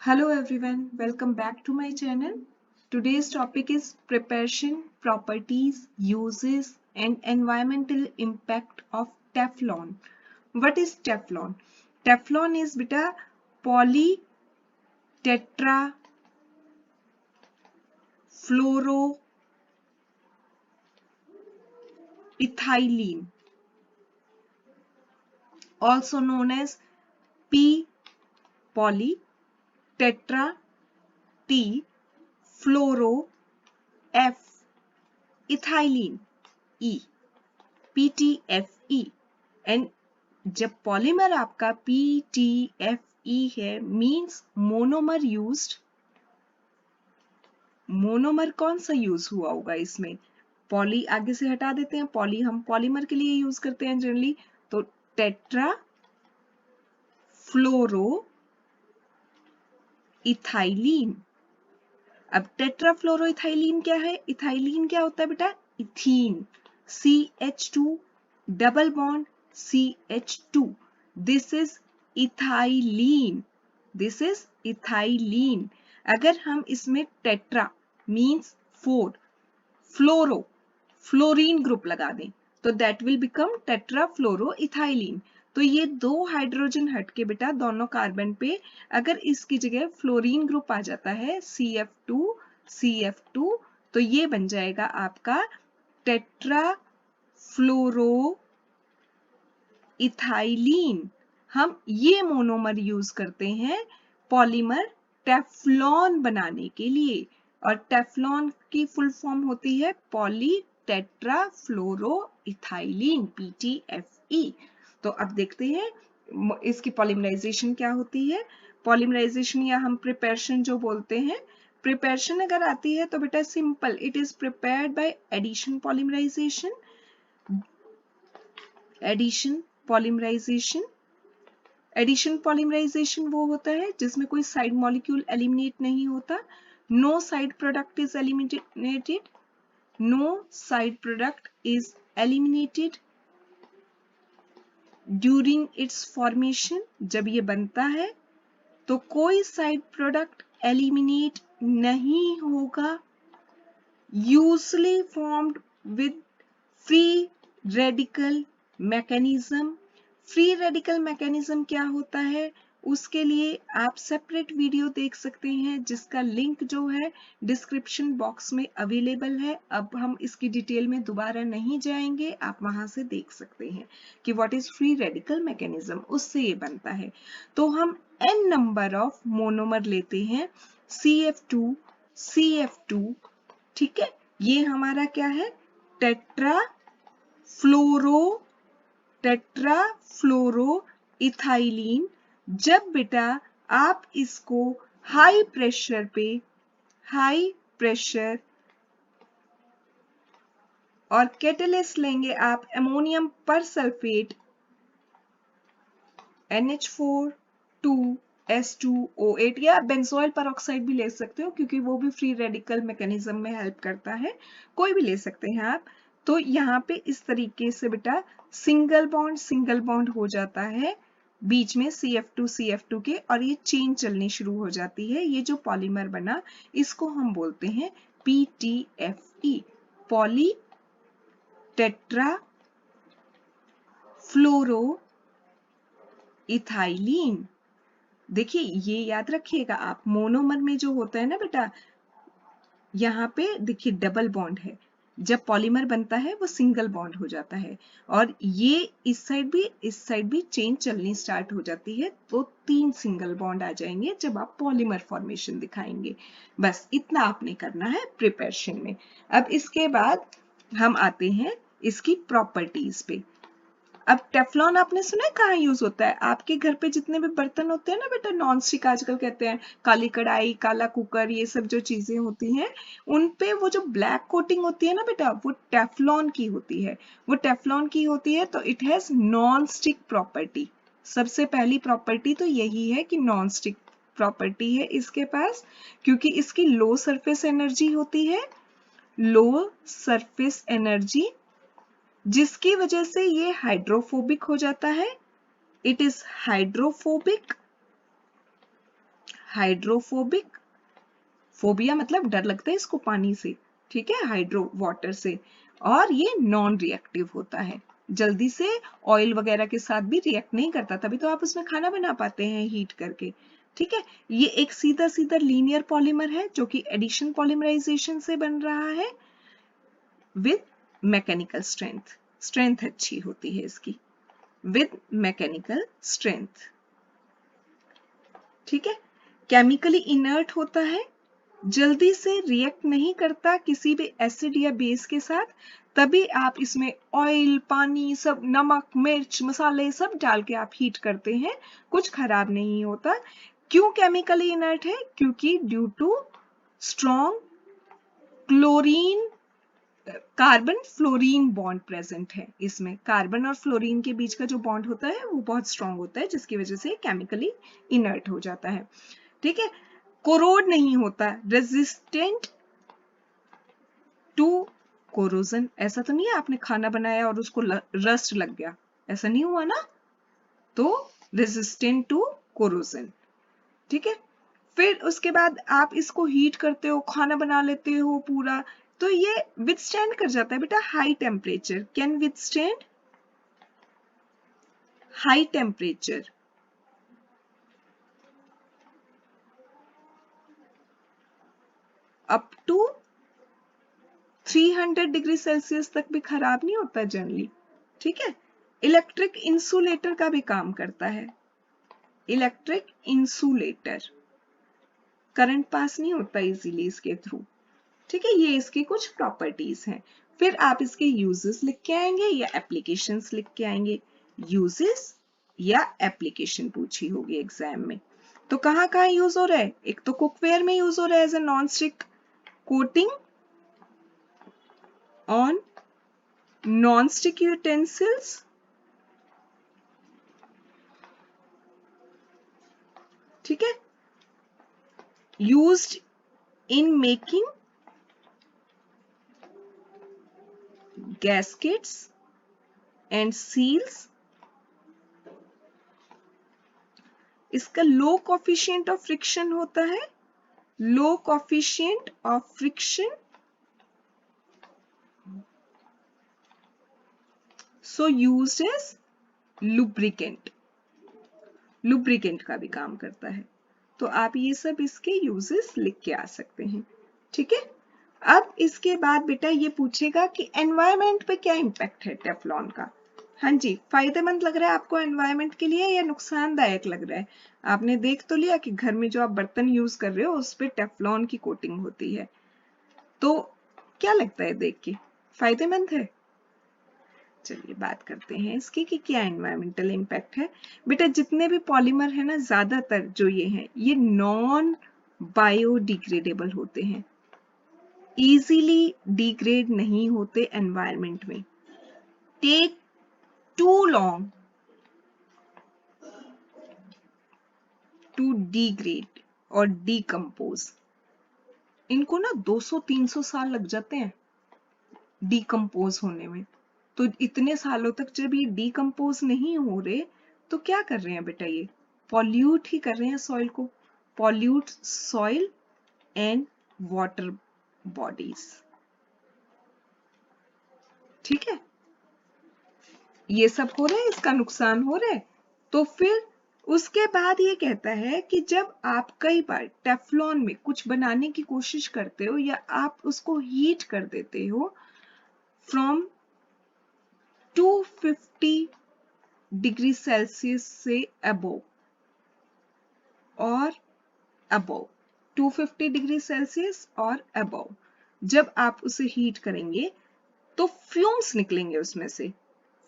Hello everyone, welcome back to my channel. Today's topic is preparation, properties, uses and environmental impact of Teflon. What is Teflon? Teflon is beta polytetrafluoroethylene, also known as P poly tetra T fluoro F ethylene E PTFE and जब polymer आपका PTFE है means monomer used. Monomer कौन सा use हुआ होगा इसमें? Poly आगे से हटा देते हैं, पॉली हम पॉलीमर के लिए यूज करते हैं जनरली, तो टेट्रा फ्लोरो इथाइलिन। अब टेट्राफ्लोरोइथाइलिन क्या है? इथाइलिन क्या होता है बेटा? Ethene, CH2 double bond CH2, this is ethylene, this is ethylene. अगर हम इसमें टेट्रा मीन्स 4, फ्लोरो फ्लोरीन ग्रुप लगा दें तो दैट विल बिकम टेट्राफ्लोरोइथाइलिन। तो ये दो हाइड्रोजन हट के बेटा दोनों कार्बन पे अगर इसकी जगह फ्लोरीन ग्रुप आ जाता है CF2 तो ये बन जाएगा आपका टेट्राफ्लोरोइथाइलिन। हम ये मोनोमर यूज करते हैं पॉलीमर टेफ्लॉन बनाने के लिए, और टेफ्लॉन की फुल फॉर्म होती है पॉली टेट्राफ्लोरोइथाइलिन PTFE। तो अब देखते हैं इसकी पॉलीमराइजेशन क्या होती है। पॉलीमराइजेशन या हम प्रिपरेशन जो बोलते हैं, प्रिपरेशन अगर आती है तो बेटा simple, it is prepared by addition polymerization. Addition polymerization वो होता है जिसमें कोई साइड मॉलिक्यूल एलिमिनेट नहीं होता। No side product is eliminated, no side product is eliminated during its formation. जब ये बनता है तो कोई साइड प्रोडक्ट एलिमिनेट नहीं होगा। Usually formed with free radical mechanism. Free radical mechanism क्या होता है उसके लिए आप सेपरेट वीडियो देख सकते हैं जिसका लिंक जो है डिस्क्रिप्शन बॉक्स में अवेलेबल है। अब हम इसकी डिटेल में दोबारा नहीं जाएंगे, आप वहां से देख सकते हैं कि what is free radical mechanism, उससे ये बनता है। तो हम n नंबर ऑफ मोनोमर लेते हैं CF2, ठीक है, ये हमारा क्या है टेट्राफ्लोरोइथाइलिन। जब बेटा आप इसको हाई प्रेशर और कैटलिस्ट लेंगे आप अमोनियम पर सल्फेट NH4 2S2O8 या बेंजोइल पेरोक्साइड भी ले सकते हो क्योंकि वो भी फ्री रेडिकल मैकेनिज्म में हेल्प करता है, कोई भी ले सकते हैं आप। तो यहाँ पे इस तरीके से बेटा सिंगल बॉन्ड हो जाता है बीच में CF2 के, और ये चेन चलनी शुरू हो जाती है। ये जो पॉलीमर बना इसको हम बोलते हैं PTFE, पॉली टेट्रा फ्लोरो इथाइलिन। देखिए ये याद रखिएगा आप, मोनोमर में जो होता है ना बेटा, यहाँ पे देखिए डबल बॉन्ड है, जब पॉलीमर बनता है वो सिंगल बॉन्ड हो जाता है, और ये इस साइड भी चेन चलनी स्टार्ट हो जाती है, तो 3 सिंगल बॉन्ड आ जाएंगे जब आप पॉलीमर फॉर्मेशन दिखाएंगे। बस इतना आपने करना है प्रिपरेशन में। अब इसके बाद हम आते हैं इसकी प्रॉपर्टीज पे। अब टेफ्लॉन आपने सुना है कहाँ यूज होता है? आपके घर पे जितने भी बर्तन होते हैं ना बेटा, नॉन स्टिक आजकल कहते हैं, काली कढ़ाई, काला कुकर, ये सब जो चीजें होती हैं उन पे वो जो ब्लैक कोटिंग होती है ना बेटा, वो टेफ्लॉन की होती है। तो it has non stick property. सबसे पहली प्रॉपर्टी तो यही है कि नॉन स्टिक प्रॉपर्टी है इसके पास, क्योंकि इसकी लो सरफेस एनर्जी जिसकी वजह से ये हाइड्रोफोबिक हो जाता है। It is hydrophobic hydrophobic, phobia मतलब डर लगता है इसको पानी से, ठीक है, हाइड्रो वाटर से, और ये नॉन रिएक्टिव होता है, जल्दी से ऑयल वगैरह के साथ भी रिएक्ट नहीं करता, तभी तो आप उसमें खाना बना पाते हैं हीट करके, ठीक है। ये एक सीधा सीधा लीनियर पॉलीमर है जो कि एडिशन पॉलीमराइजेशन से बन रहा है विद मैकेनिकल स्ट्रेंथ, स्ट्रेंथ अच्छी होती है इसकी, विद मैकेनिकल स्ट्रेंथ, ठीक है। केमिकली इनर्ट होता है, जल्दी से रिएक्ट नहीं करता किसी भी एसिड या बेस के साथ, तभी आप इसमें ऑयल, पानी, सब नमक, मिर्च, मसाले सब डाल के आप हीट करते हैं, कुछ खराब नहीं होता। क्यों केमिकली इनर्ट है? क्योंकि due to strong chlorine carbon fluorine bond present है इसमें, कार्बन और फ्लोरीन के बीच का जो बॉन्ड होता है वो बहुत स्ट्रॉन्ग होता है, जिसकी वजह से केमिकली इनर्ट हो जाता है, ठीक है। कोरोड नहीं होता, रेजिस्टेंट टू कोरोजन, ऐसा तो नहीं है आपने खाना बनाया और उसको रस्ट लग गया, ऐसा नहीं हुआ ना, तो रेजिस्टेंट टू कोरोजन, ठीक है। फिर उसके बाद आप इसको हीट करते हो, खाना बना लेते हो पूरा, तो ये विथस्टैंड कर जाता है बेटा high temperature, can withstand high temperature, up to 300 degree Celsius तक भी खराब नहीं होता जनरली, ठीक है। इलेक्ट्रिक इंसुलेटर का भी काम करता है, इलेक्ट्रिक इंसुलेटर, करंट पास नहीं होता इजीली इसके थ्रू, ठीक है। ये इसकी कुछ प्रॉपर्टीज हैं। फिर आप इसके यूजेस लिख के आएंगे या एप्लीकेशंस लिख के आएंगे, यूजेस या एप्लीकेशन पूछी होगी एग्जाम में, तो कहाँ कहाँ यूज हो रहा है? एक तो कुकवेयर में यूज हो रहा है as a non stick coating on non stick utensils, ठीक है, used in making gaskets and seals, इसका लो कोफिशिएंट ऑफ फ्रिक्शन होता है, low coefficient of friction, so used as lubricant, lubricant का भी काम करता है, तो आप ये सब इसके यूजेस लिख के आ सकते हैं, ठीक है। अब इसके बाद बेटा ये पूछेगा कि एनवायरनमेंट पे क्या इम्पैक्ट है टेफ्लॉन का। हाँ जी, फायदेमंद लग रहा है आपको एनवायरनमेंट के लिए या नुकसानदायक लग रहा है? आपने देख तो लिया कि घर में जो आप बर्तन यूज कर रहे हो उस पे टेफ्लॉन की कोटिंग होती है, तो क्या लगता है देख के, फायदेमंद है? चलिए बात करते हैं इसकी कि क्या एनवायरमेंटल इम्पैक्ट है। बेटा जितने भी पॉलीमर है ना, ज्यादातर जो ये हैं ये नॉन बायोडिग्रेडेबल होते हैं, इजीली डिग्रेड नहीं होते एनवायरमेंट में, take too long to degrade और डिकम्पोज, इनको ना 200-300 साल लग जाते हैं डिकम्पोज होने में, तो इतने सालों तक जब ये डिकम्पोज नहीं हो रहे तो क्या कर रहे हैं बेटा, ये पॉल्यूट ही कर रहे हैं सॉइल को, pollute soil and water bodies, ठीक है, ये सब हो रहा है, इसका नुकसान हो रहा है। तो फिर उसके बाद ये कहता है कि जब आप कई बार टेफ्लॉन में कुछ बनाने की कोशिश करते हो या आप उसको हीट कर देते हो फ्रॉम 250 डिग्री सेल्सियस से अबोव और अबोव, 250 डिग्री सेल्सियस और अबोव, जब आप उसे हीट करेंगे तो फ्यूम्स निकलेंगे उसमें से,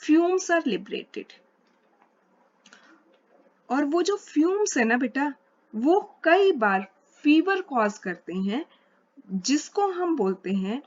फ्यूम्स आर लिबरेटेड, और वो जो फ्यूम्स है ना बेटा वो कई बार फीवर कॉज करते हैं, जिसको हम बोलते हैं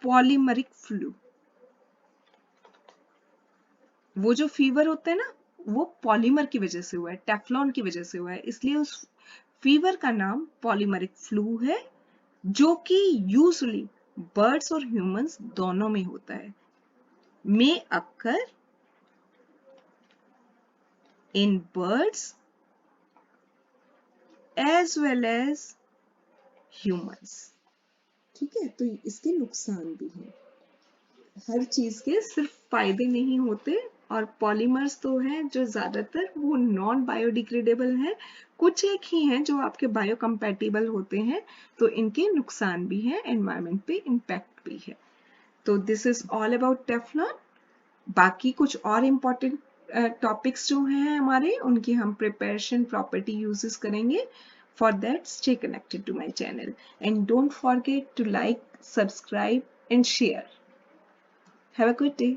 पॉलीमरिक फ्लू। वो जो फीवर होता है ना वो पॉलीमर की वजह से हुआ है, टेफ्लॉन की वजह से हुआ है, इसलिए उस फीवर का नाम पॉलीमरिक फ्लू है, जो कि यूजुअली बर्ड्स और ह्यूमंस दोनों में होता है, में occur in birds as well as humans। ठीक है, तो इसके नुकसान भी हैं। हर चीज के सिर्फ फायदे नहीं होते, और पॉलीमर्स तो हैं जो ज्यादातर वो नॉन बायोडिग्रेडेबल हैं, कुछ एक ही हैं जो आपके बायोकम्पैटिबल होते हैं, तो इनके नुकसान भी हैं, एनवायरनमेंट पे इम्पैक्ट भी है। तो this is all about Teflon. बाकी कुछ और इम्पोर्टेंट टॉपिक्स जो हैं हमारे, उनकी हम प्रिपरेशन प्रॉपर्टी यूजेस करेंगे। For that, stay connected to my channel and don't forget to like, subscribe and share. Have a good day.